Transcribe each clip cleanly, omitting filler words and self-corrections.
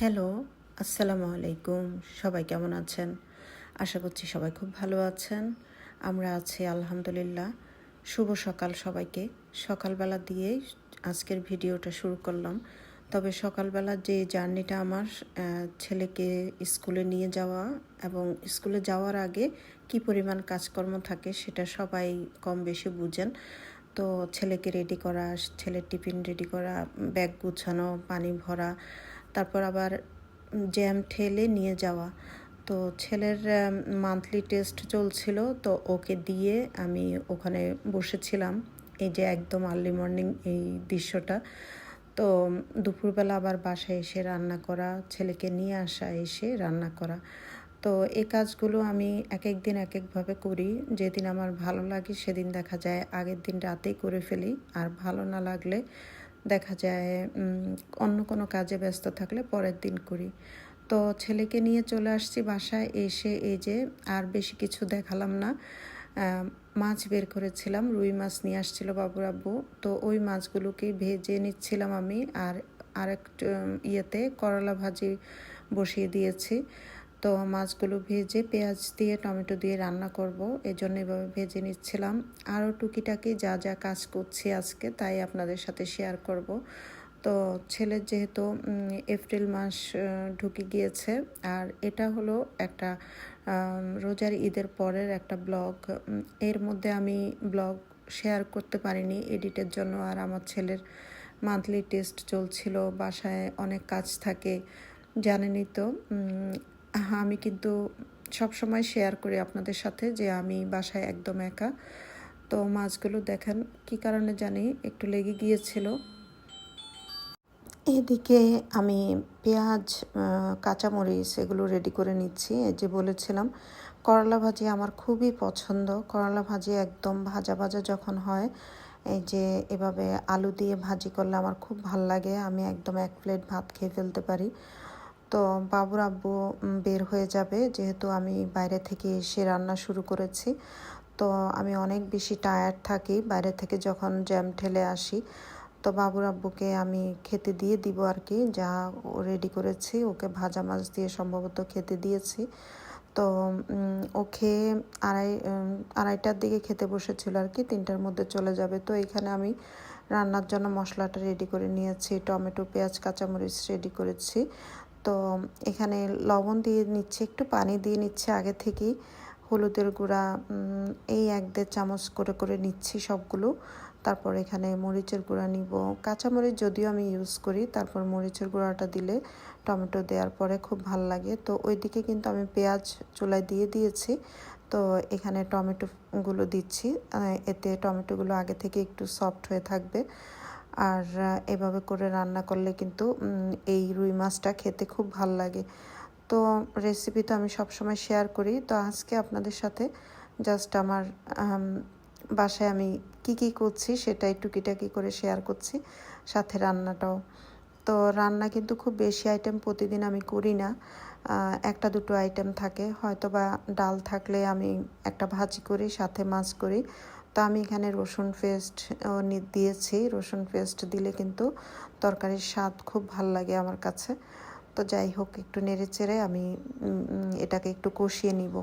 Hello, আসসালামু আলাইকুম। সবাই কেমন আছেন? আশা করছি সবাই খুব ভালো আছেন। আমরা আছি আলহামদুলিল্লাহ। শুভ সকাল সবাইকে। সকালবেলা দিয়েই আজকের ভিডিওটা শুরু করলাম। তবে সকালবেলার যে জার্নিটা আমার ছেলেকে স্কুলে নিয়ে যাওয়া এবং স্কুলে যাওয়ার আগে কি পরিমাণ কাজকর্ম থাকে সেটা সবাই কম বেশি বুঝেন। তো ছেলেকে রেডি করা, ছেলের টিফিন রেডি করা, ব্যাগ গুছানো, পানি ভরা, তারপর আবার জ্যাম ঠেলে নিয়ে যাওয়া। তো ছেলের মান্থলি টেস্ট চলছিল, তো ওকে দিয়ে আমি ওখানে বসেছিলাম। এই যে একদম আর্লি মর্নিং এই দৃশ্যটা। তো দুপুরবেলা আবার বাসায় এসে রান্না করা, ছেলেকে নিয়ে আসা, এসে রান্না করা। তো এই কাজগুলো আমি এক এক দিন এক একভাবে করি। যেদিন আমার ভালো লাগে সেদিন দেখা যায় আগের দিন রাতেই করে ফেলি, আর ভালো না লাগলে দেখা যায় অন্য কোনো কাজে ব্যস্ত থাকলে পরের দিন করি। তো ছেলেকে নিয়ে চলে আসছি বাসায়। এসে এই যে আর বেশি কিছু দেখালাম না, মাছ বের করেছিলাম, রুই মাছ নিয়ে আসছিল বাবুর আব্বু। তো ওই মাছগুলোকে ভেজে নিচ্ছিলাম আমি, আর আরেক ইয়েতে করলা ভাজি বসিয়ে দিয়েছি। তো মাছগুলো ভেজে পেঁয়াজ দিয়ে টমেটো দিয়ে রান্না করব, এজন্য এভাবে ভেজে নিচ্ছিলাম। আরও টুকিটাকি যা যা কাজ করছি আজকে তাই আপনাদের সাথে শেয়ার করব। তো ছেলের যেহেতু এপ্রিল মাস ঢুকে গিয়েছে, আর এটা হলো একটা রোজার ঈদের পরের একটা ব্লগ। এর মধ্যে আমি ব্লগ শেয়ার করতে পারিনি এডিটের জন্য, আর আমার ছেলের মান্থলি টেস্ট চলছিল, বাসায় অনেক কাজ থাকে জানেনই তো। আমি কিন্তু সবসময় শেয়ার করি আপনাদের সাথে যে আমি বাসায় একদম একা। তো মাছগুলো দেখেন কী কারণে জানি একটু লেগে গিয়েছিল। এদিকে আমি পেঁয়াজ, কাঁচামরিচ এগুলো রেডি করে নিচ্ছি। এই যে বলেছিলাম করলা ভাজি আমার খুবই পছন্দ। করলা ভাজি একদম ভাজা ভাজা যখন হয়, এই যে এভাবে আলু দিয়ে ভাজি করলে আমার খুব ভাল লাগে। আমি একদম এক প্লেট ভাত খেয়ে ফেলতে পারি। তো বাবুর আব্বু বের হয়ে যাবে, যেহেতু আমি বাইরে থেকে এসে রান্না শুরু করেছি। তো আমি অনেক বেশি টায়ার্ড থাকি বাইরে থেকে যখন জ্যাম ঠেলে আসি। তো বাবুর আব্বুকে আমি খেতে দিয়ে দিব আর কি, যা রেডি করেছি ওকে ভাজা মাছ দিয়ে সম্ভবত খেতে দিয়েছি। তো ও খেয়ে আড়াইটার দিকে খেতে বসেছিল আর কি, 3টার মধ্যে চলে যাবে। তো এখানে আমি রান্নার জন্য মশলাটা রেডি করে নিয়েছি, টমেটো পেঁয়াজ কাঁচামরিচ রেডি করেছি। তো এখানে লবণ দিয়ে নিচ্ছি, একটু পানি দিয়ে নিচ্ছি আগে থেকেই, হলুদের গুঁড়া এই 1-1.5 চামচ করে করে নিচ্ছি সবগুলো। তারপর এখানে মরিচের গুঁড়া নিব, কাঁচামরিচ যদিও আমি ইউজ করি, তারপর মরিচের গুঁড়াটা দিলে টমেটো দেওয়ার পরে খুব ভাল লাগে। তো ওইদিকে কিন্তু আমি পেঁয়াজ চুলায় দিয়ে দিয়েছি। তো এখানে টমেটোগুলো দিচ্ছি, এতে টমেটোগুলো আগে থেকে একটু সফট হয়ে থাকবে। আর এভাবে করে রান্না করলে কিন্তু এই রুই মাছটা খেতে খুব ভাল লাগে। তো রেসিপি তো আমি সবসময় শেয়ার করি। তো আজকে আপনাদের সাথে জাস্ট আমার বাসায় আমি কি করছি সেটাই টুকিটাকি করে শেয়ার করছি, সাথে রান্নাটাও। তো রান্না কিন্তু খুব বেশি আইটেম প্রতিদিন আমি করি না, 1-2 আইটেম থাকে, হয়তো বা ডাল থাকলে আমি একটা ভাজি করি, সাথে মাছ করি। তো আমি এখানে রসুন পেস্ট দিয়েছি, রসুন পেস্ট দিলে কিন্তু তরকারির স্বাদ খুব ভাল লাগে আমার কাছে। তো যাই হোক, একটু নেড়ে চেড়ে আমি এটাকে একটু কষিয়ে নিব।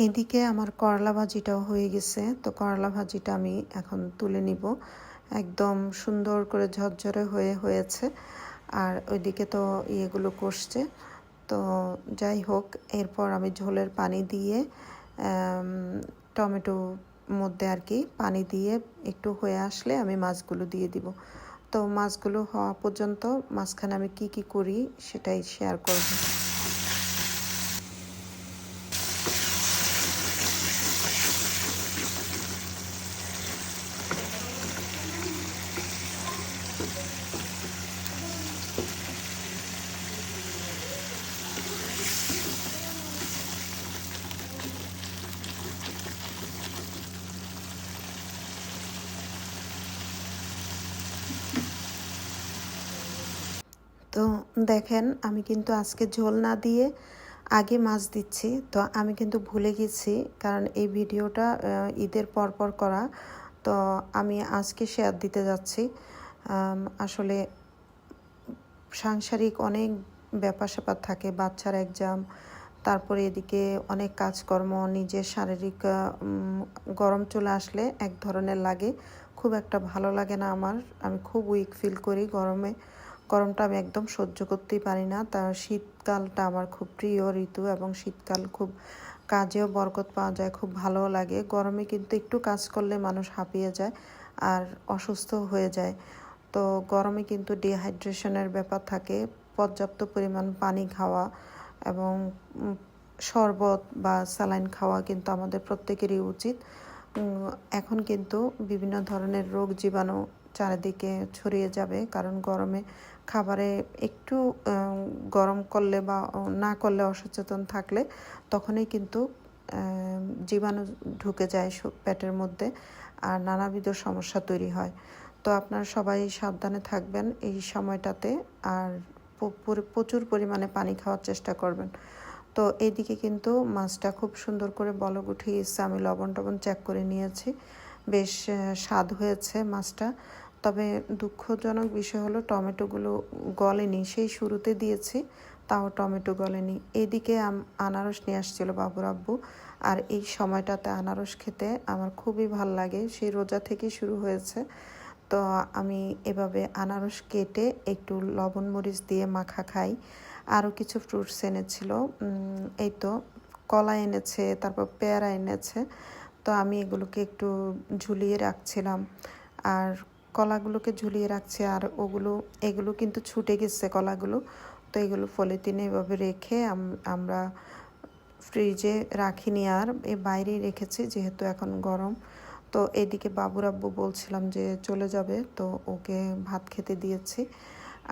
এদিকে আমার করলা ভাজিটাও হয়ে গেছে। তো করলা ভাজিটা আমি এখন তুলে নিব, একদম সুন্দর করে ঝরঝরে হয়েছে। আর ওইদিকে তো ইয়েগুলো কষছে। তো যাই হোক, এরপর আমি ঝোলের পানি দিয়ে টমেটো মধ্যে আর কি পানি দিয়ে একটু হয়ে আসলে আমি মাছগুলো দিয়ে দিব। তো মাছগুলো হওয়া পর্যন্ত মাঝখানে আমি কি করি সেটাই শেয়ার করব। তো দেখেন আমি কিন্তু আজকে ঝোল না দিয়ে আগে মাছ দিচ্ছি, তো আমি কিন্তু ভুলে গেছি, কারণ এই ভিডিওটা ঈদের পরপর করা। তো আমি আজকে শেয়ার দিতে যাচ্ছি। আসলে সাংসারিক অনেক ব্যাপার স্যাপার থাকে, বাচ্চার এক্সাম, তারপরে এদিকে অনেক কাজকর্ম, নিজের শারীরিক গরম চলে আসলে এক ধরনের লাগে, খুব একটা ভালো লাগে না আমার। আমি খুব উইক ফিল করি গরমটা আমি একদম সহ্য করতেই পারি না। তার শীতকালটা আমার খুব প্রিয় ঋতু, এবং শীতকাল খুব কাজেও বরকত পাওয়া যায়, খুব ভালোও লাগে। গরমে কিন্তু একটু কাজ করলে মানুষ হাঁপিয়ে যায় আর অসুস্থ হয়ে যায়। তো গরমে কিন্তু ডিহাইড্রেশনের ব্যাপার থাকে, পর্যাপ্ত পরিমাণ পানি খাওয়া এবং শরবত বা স্যালাইন খাওয়া কিন্তু আমাদের প্রত্যেকেরই উচিত। এখন কিন্তু বিভিন্ন ধরনের রোগ জীবাণু চারিদিকে ছড়িয়ে যাবে, কারণ গরমে খাবারে একটু গরম করলে বা না করলে, অসচেতন থাকলে তখনই কিন্তু জীবাণু ঢুকে যায় পেটের মধ্যে, আর নানাবিধ সমস্যা তৈরি হয়। তো আপনারা সবাই সাবধানে থাকবেন এই সময়টাতে, আর প্রচুর পরিমাণে পানি খাওয়ার চেষ্টা করবেন। তো এইদিকে কিন্তু মাছটা খুব সুন্দর করে বলক উঠে গেছে, আমি লবণ টবণ চেক করে নিয়েছি, বেশ স্বাদ হয়েছে মাছটা। তবে দুঃখজনক বিষয় হলো টমেটোগুলো গলেনি, সেই শুরুতে দিয়েছি তাও টমেটো গলেনি। এইদিকে আনারস নিয়ে আসছিল বাবুর আব্বু, আর এই সময়টাতে আনারস খেতে আমার খুবই ভাল লাগে, সেই রোজা থেকেই শুরু হয়েছে। তো আমি এভাবে আনারস কেটে একটু লবণ মরিচ দিয়ে মাখা খাই। আরও কিছু ফ্রুটস এনেছিল, এই তো কলা এনেছে, তারপর পেয়ারা এনেছে। তো আমি এগুলোকে একটু ঝুলিয়ে রাখছিলাম, আর কলাগুলোকে ঝুলিয়ে রাখছি, আর এগুলো কিন্তু ছুটে গেছে কলাগুলো। তো এগুলো পলিথিনে এভাবে রেখে আমরা ফ্রিজে রাখিনি, আর বাইরেই রেখেছি যেহেতু এখন গরম। তো এদিকে বাবুর আব্বু বলছিলাম যে চলে যাবে, তো ওকে ভাত খেতে দিয়েছি,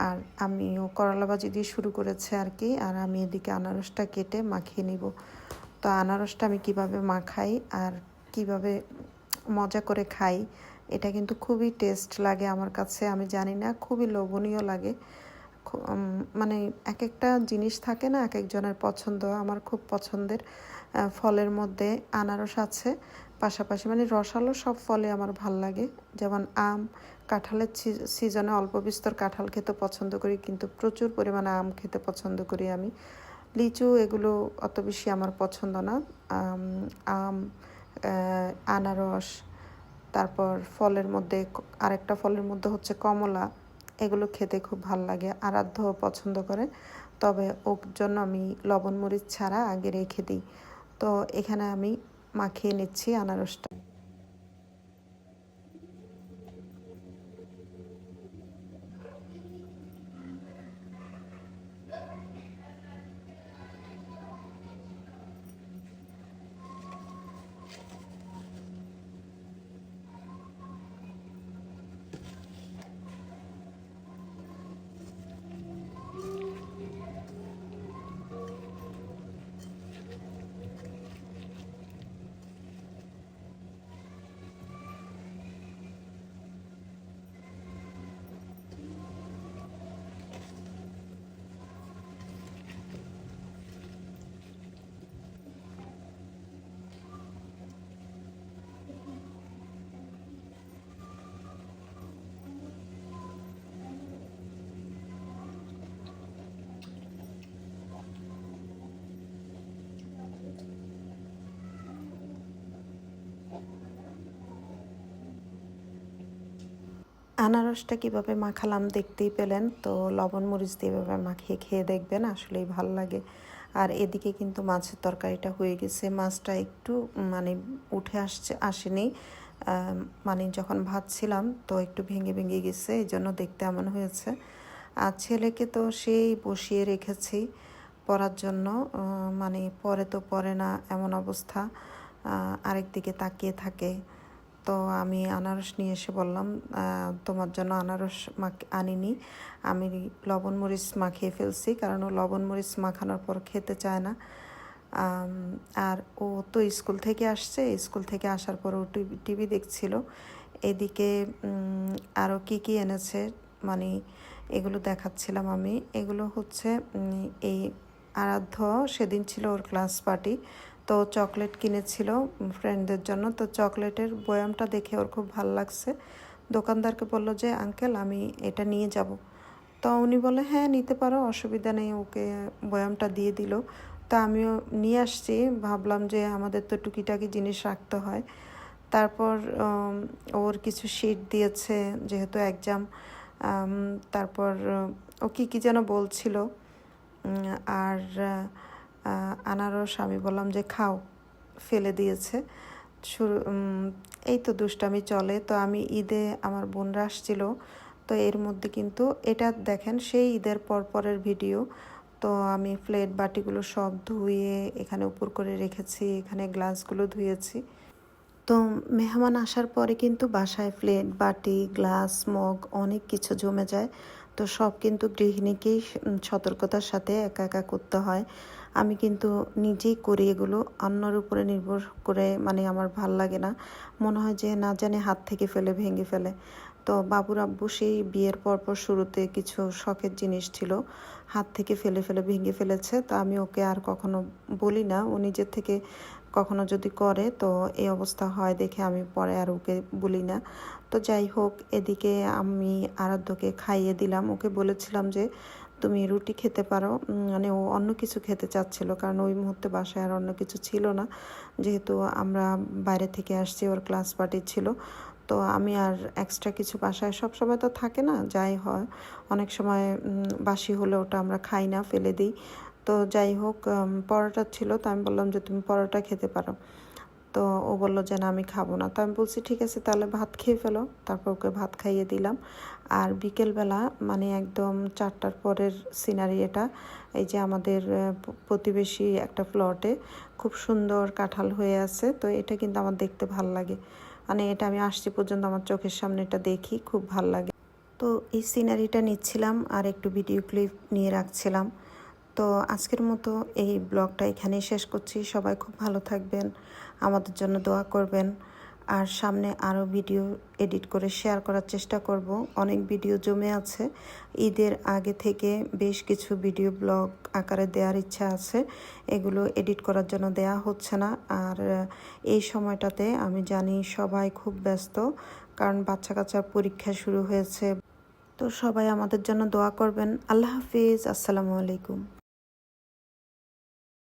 আর আমিও করলা ভাজি দিয়ে শুরু করেছে আর কি। আর আমি এদিকে আনারসটা কেটে মাখিয়ে নিব। তো আনারসটা আমি কিভাবে মাখাই আর কিভাবে মজা করে খাই, এটা কিন্তু খুবই টেস্ট লাগে আমার কাছে। আমি জানি না, খুবই লোভনীয় লাগে। মানে এক একটা জিনিস থাকে না, এক একজনের পছন্দ। আমার খুব পছন্দের ফলের মধ্যে আনারস আছে, পাশাপাশি মানে রসালো সব ফলে আমার ভাল লাগে। যেমন আম, কাঁঠালের সিজনে অল্প বিস্তর কাঁঠাল খেতে পছন্দ করি, কিন্তু প্রচুর পরিমাণে আম খেতে পছন্দ করি আমি। লিচু এগুলো অত বেশি আমার পছন্দ না। আম, আনারস, তারপর ফলের মধ্যে আরেকটা ফলের মধ্যে হচ্ছে কমলা, এগুলো খেতে খুব ভাল লাগে। আরাধ্য পছন্দ করে, তবে ওর জন্য আমি লবণ মরিচ ছাড়া আগে রেখে দিই। তো এখানে আমি মাখিয়ে নিচ্ছি আনারসটা। আনারসটা কীভাবে মাখালাম দেখতেই পেলেন। তো লবণ মরিচ দিয়ে এভাবে মাখিয়ে খেয়ে দেখবেন, আসলেই ভালো লাগে। আর এদিকে কিন্তু মাছের তরকারিটা হয়ে গেছে, মাছটা একটু মানে উঠে আসেনি, মানে যখন ভাজছিলাম তো একটু ভেঙে ভেঙে গেছে, এই জন্য দেখতে এমন হয়েছে। আর ছেলেকে তো সেই বসিয়ে রেখেছি পড়ার জন্য, মানে পড়ে তো পড়ে না এমন অবস্থা, আরেক দিকে তাকিয়ে থাকে। তো আমি আনারস নিয়ে এসে বললাম, তোমার জন্য আনারস আনিনি, আমি লবণ মরিচ মাখিয়ে ফেলছি, কারণ ও লবণ মরিচ মাখানোর পর খেতে চায় না। আর ও তো স্কুল থেকে আসছে, স্কুল থেকে আসার পর ও টিভি দেখছিল। এদিকে আরও কি এনেছে, মানে এগুলো দেখাচ্ছিলাম আমি। এগুলো হচ্ছে এই আরাধ্য সেদিন ছিল ওর ক্লাস পার্টি, তো চকলেট কিনেছিল ফ্রেন্ডদের জন্য। তো চকলেটের বয়ামটা দেখে ওর খুব ভালো লাগছে। দোকানদারকে বলল যে আঙ্কেল আমি এটা নিয়ে যাব। তো উনি বলে হ্যাঁ নিতে পারো, অসুবিধা নেই, ওকে বয়ামটা দিয়ে দিল। তো আমিও নিয়ে আসছি, ভাবলাম যে আমাদের তো টুকিটাকি জিনিস রাখতে হয়। তারপর ওর কিছু শিট দিয়েছে যেহেতু এক্সাম। তারপর ও কী যেন বলছিল। আর আনারস আমি বললাম যে খাও, ফেলে দিয়েছে। শুরু এই তো দুষ্টামি চলে। তো আমি ঈদে আমার বোনরা আসছিল, তো এর মধ্যে কিন্তু এটা দেখেন সেই ঈদের পরের ভিডিও। তো আমি প্লেট বাটিগুলো সব ধুয়ে এখানে উপর করে রেখেছি, এখানে গ্লাসগুলো ধুয়েছি। তো মেহমান আসার পরে কিন্তু বাসায় প্লেট বাটি গ্লাস মগ অনেক কিছু জমে যায়। তো সব কিন্তু গৃহিণীকেই সতর্কতার সাথে একা একা করতে হয়। আমি কিন্তু নিজেই করি এগুলো, অন্যের উপরে নির্ভর করে মানে আমার ভাল লাগে না। মনে হয় যে না জানি হাত থেকে ফেলে ভেঙে ফেলে। তো বাবুর আব্বু সেই বিয়ের পরপর শুরুতে কিছু শখের জিনিস ছিল, হাত থেকে ফেলে ফেলে ভেঙে ফেলেছে। তো আমি ওকে আর কখনো বলি না, ও নিজের থেকে কখনো যদি করে তো এই অবস্থা হয় দেখে আমি পরে আর ওকে বলি না। তো যাই হোক, এদিকে আমি আরাধ্যকে খাইয়ে দিলাম। ওকে বলেছিলাম যে তুমি রুটি খেতে পারো, মানে ও অন্য কিছু খেতে চাচ্ছিল, কারণ ওই মুহূর্তে বাসায় আর অন্য কিছু ছিল না, যেহেতু আমরা বাইরে থেকে আসছি, ওর ক্লাস পার্টি ছিল। তো আমি আর এক্সট্রা কিছু বাসায় সব সময় তো থাকে না, যাই হয় অনেক সময় বাসি হলে ওটা আমরা খাই না, ফেলে দিই। তো যাই হোক, পরোটা ছিল, তো আমি বললাম যে তুমি পরোটা খেতে পারো। তো ও বললো যে না আমি খাবো না। তো আমি বলছি ঠিক আছে তাহলে ভাত খেয়ে ফেলো। তারপর ওকে ভাত খাইয়ে দিলাম। আর বিকেলবেলা মানে একদম 4টার পরের সিনারি এটা। এই যে আমাদের প্রতিবেশী একটা প্লটে খুব সুন্দর কাঁঠাল হয়ে আছে, তো এটা কিন্তু আমার দেখতে ভাল লাগে। মানে এটা আমি আসছি পর্যন্ত আমার চোখের সামনে এটা দেখি, খুব ভাল লাগে। তো এই সিনারিটা নিচ্ছিলাম আর একটু ভিডিও ক্লিপ নিয়ে রাখছিলাম। তো আজকের মতো এই ব্লগটা এখানেই শেষ করছি। সবাই খুব ভালো থাকবেন, আমাদের জন্য দোয়া করবেন। আর সামনে আরও ভিডিও এডিট করে শেয়ার করার চেষ্টা করব। অনেক ভিডিও জমে আছে, ঈদের আগে থেকে বেশ কিছু ভিডিও ব্লগ আকারে দেওয়ার ইচ্ছা আছে, এগুলো এডিট করার জন্য দেয়া হচ্ছে না। আর এই সময়টাতে আমি জানি সবাই খুব ব্যস্ত, কারণ বাচ্চা কাচ্চার পরীক্ষা শুরু হয়েছে। তো সবাই আমাদের জন্য দোয়া করবেন। আল্লাহ হাফিজ, আসসালামু আলাইকুম।